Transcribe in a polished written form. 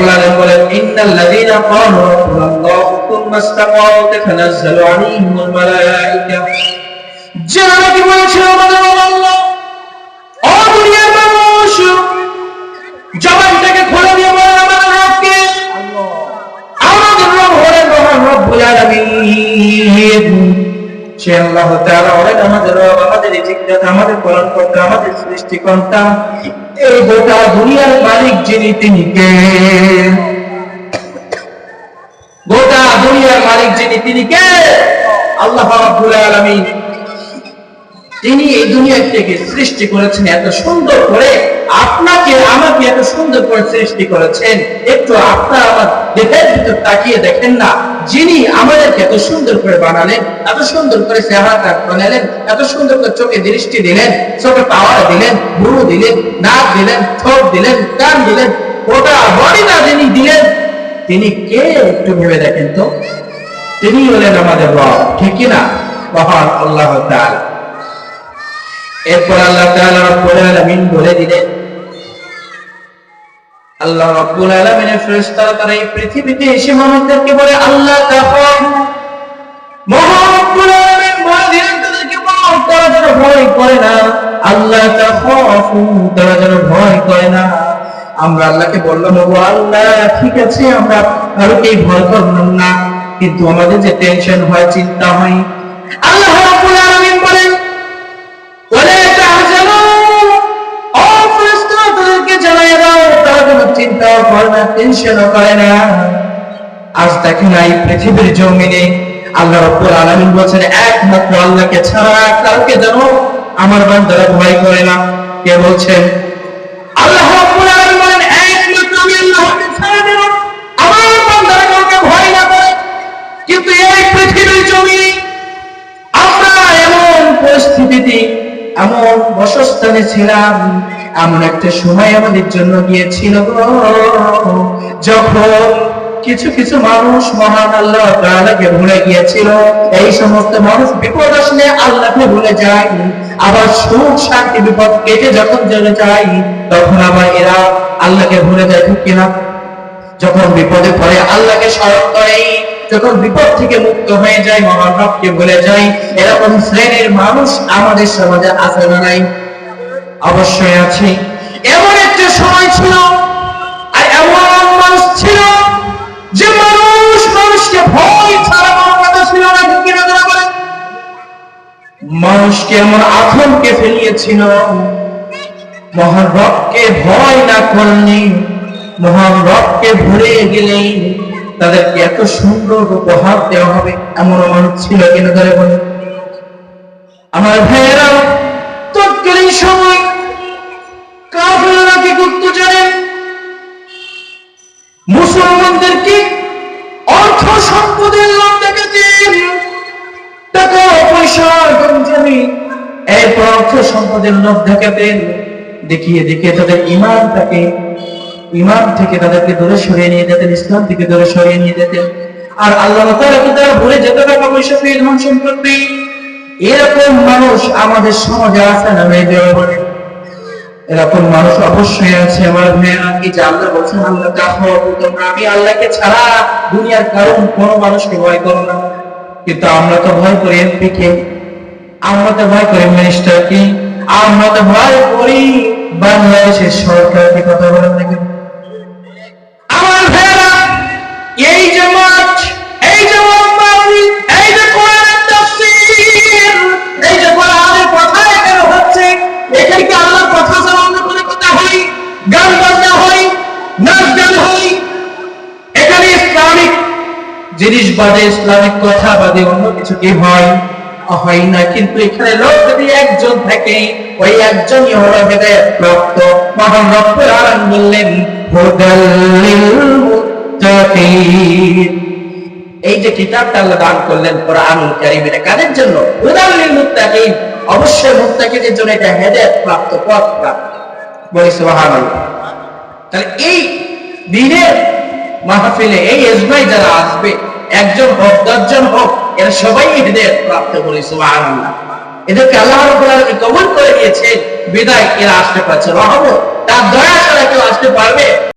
রব্বুল আলামিন বলেন ইন্নাল্লাযীনা ক্বালু রাব্বুনাল্লাহু সুম্মা ইসতাকামু তাতানাজ্জালু আলাইহিমুল মালায়েকা, যারা কি বলেছিল আমাদের আল্লাহ, ও দুনিয়ার মানুষ, জবানটাকে খুলে দিয়ে বলেন আমাদের রবকে, আমাদের রব হলেন মহান রব্বুল আলামিন। সে আল্লাহ তাআলা হলেন আমাদের রব, আমাদের রিজিকদাতা, আমাদের পালনকর্তা, আমাদের সৃষ্টিকর্তা। এই গোটা দুনিয়ার মালিক যিনি, তিনি কে? গোটা দুনিয়ার মালিক যিনি, তিনি কে? আল্লাহ রাব্বুল আলামিন। তিনি এই দুনিয়াটাকে সৃষ্টি করেছেন এত সুন্দর করে, আপনাকে আমাকে এত সুন্দর করে সৃষ্টি করেছেন। একটু আপনার আমার দেহের ভিতর তাকিয়ে দেখেন না, যিনি আমাদেরকে এত সুন্দর করে বানালেন, এত সুন্দর করে চেহারাটা বানালেন, এত সুন্দর করে চোখে দৃষ্টি দিলেন, চোখে পাওয়ার দিলেন, ভ্রু দিলেন, নাক দিলেন, ঠোঁট দিলেন, কান দিলেন, গোটা বডিটা যিনি দিলেন, তিনি কে? একটু ভেবে দেখেন তো। তিনি হলেন আমাদের রব, ঠিক কিনা? মহান আল্লাহ তাআলা। এরপর আল্লাহ তাআলা রব্বুল আলামিন বলে দিলেন, আল্লাহ রব্বুল আলামিনের ফেরেশতারা তারা এই পৃথিবীতে এসে মানুষদেরকে বলে আল্লাহ তাআফু, মহান রব্বুল আলামিন বলে দিলেন তাদেরকে বল, তারা যেন ভয় করে না। আল্লাহ তাআফু, তারা যেন ভয় করে না। আমরা আল্লাহকে বললাম, ও আল্লাহ, ঠিক আছে, আমরা কাউকে ভয় করলাম না, কিন্তু আমাদের যে টেনশন হয়, চিন্তা হয়। আল্লাহ রাব্বুল আলামিন বলেন, ওয়ালা তাহজানু, ও ফেরেশতারা তাদেরকে জানায় দাও, তারা যেন চিন্তাও করে না, টেনশনও করে না। আজ দেখেন এই পৃথিবীর জমিনে আল্লাহ রাব্বুল আলামিন বলেন, একমাত্র আল্লাহকে ছাড়া কাউকে যেন আমার বান্দারা ভয় করে না। কে বলছেন? আল্লাহ রাব্বুল আলামিন বলেন, একমাত্র আমি আল্লাহকে ছাড়া যেন আমার বান্দারা কাউকে ভয় না করে। কিন্তু এই পৃথিবীর জমিনে আমরা এমন পরিস্থিতিতে, এমন বসস্থানে ছিলাম, এমন একটা সময় আমাদের জন্য গিয়েছিল যখন কিছু কিছু মানুষ মহান আল্লাহ তাআলাকে ভুলে গিয়েছিল। এই সমস্ত মানুষ বিপদ আসলে আল্লাহকে ভুলে যায়, আবার সুখ শান্তি বিপদ কেটে যখন চলে যায়, তখন আবার এরা আল্লাহকে ভুলে যায়, ঠিক কিনা? যখন বিপদে পড়ে আল্লাহকে স্মরণ করে, যখন বিপদ থেকে মুক্ত হয়ে যায় মহান রবকে ভুলে যায়। এরকম শ্রেণীর মানুষ আমাদের সমাজে আছে না নাই? অবশ্যই আছে। এমন একটা সময় ছিল, আর এমন মানুষ ছিল যে মানুষ মানুষকে ভয় ছাড়া কোনো কথা ছিল না, ঠিক কিনা তারা বলে? মানুষকে এমন আতঙ্কে ফেলিয়েছিল, মহান রবকে ভয় না করলে, মহান রবকে ভুলে গেলে তাদেরকে এত সুন্দর উপহার দেওয়া হবে, এমন মানুষ ছিল কিনা তারা বলে? আমার ভাইয়েরা, তৎকালীন সময় কাফেররা কি করতে জানেন? মুসলমানদেরকে অর্থ সম্পদের লোভ দেখাতেন, টাকা পয়সা জমি, এরপর অর্থ সম্পদের লোভ দেখাতেন, দেখিয়ে দেখিয়ে তাদের ইমান থেকে তাদেরকে দূরে সরিয়ে নিয়ে যেতেন, ইসলাম থেকে দূরে সরিয়ে নিয়ে যেতেন। আর আল্লাহ তাআলাকে তারা ভুলে যেত, টাকা পয়সা পেয়ে, ধন সম্পদ পেয়ে। এরকম মানুষ আমাদের সমাজে আছে না? বলে এরকম মানুষ অবশ্যই আছে। আমার ভাইয়েরা, কি যে আল্লাহ বলছেন, আল্লাহ তাআফু, তোমরা আমি আল্লাহকে ছাড়া দুনিয়ার কারণ কোনো মানুষকে ভয় করো না। কিন্তু আমরা তো ভয় করি এমপি কে, আমরা তো ভয় করি মিনিস্টার কে, আমরা তো ভয় করি বাংলাদেশের সরকারকে। কথা বলেন দেখেন আমার ভাইয়েরা, এই যে মাঠ, এই যে মাহফিল, এই যে কোরআনের তাফসীর, এই যে কোরআনের কথা এখানে হচ্ছে, এখানে কি আল্লাহর কথা ছাড়া অন্য কোনো কথা হয়? গান বাজনা হয়, নাচ গান হয়? এখানে ইসলামিক জিনিস বাদে, ইসলামিক কথা বাদে অন্য কিছু কি হয়? হয় না। কিন্তু এখানে লোক যদি একজন থাকে, ওই একজনই হলো হেদায়েত প্রাপ্ত। মহান রব্বুল আলামিন বললেন, হুদাল লিল মুত্তাকিন। এই যে কিতাবটা আল্লাহ দান করলেন কোরআনুল কারীম, এটা কাদের জন্য? হুদাল লিল মুত্তাকিন। অবশ্যই মুত্তাকিদের জন্য এটা হেদায়েত প্রাপ্ত, পথ প্রাপ্ত। বলি সুবহানাল্লাহ। তাহলে এই দিনের মাহফিলে এই ইজমাই যারা আসবে, একজন হোক, 10 জন হোক, এরা সবাই হেদায়েত প্রাপ্ত। বলি সুবহানাল্লাহ। এদেরকে আল্লাহ রাব্বুল আলামিন কবুল করে নিয়েছেন, বিদায় এরা আসতে পারছে। রহমত, তার দয়া ছাড়া কেউ আসতে পারবে?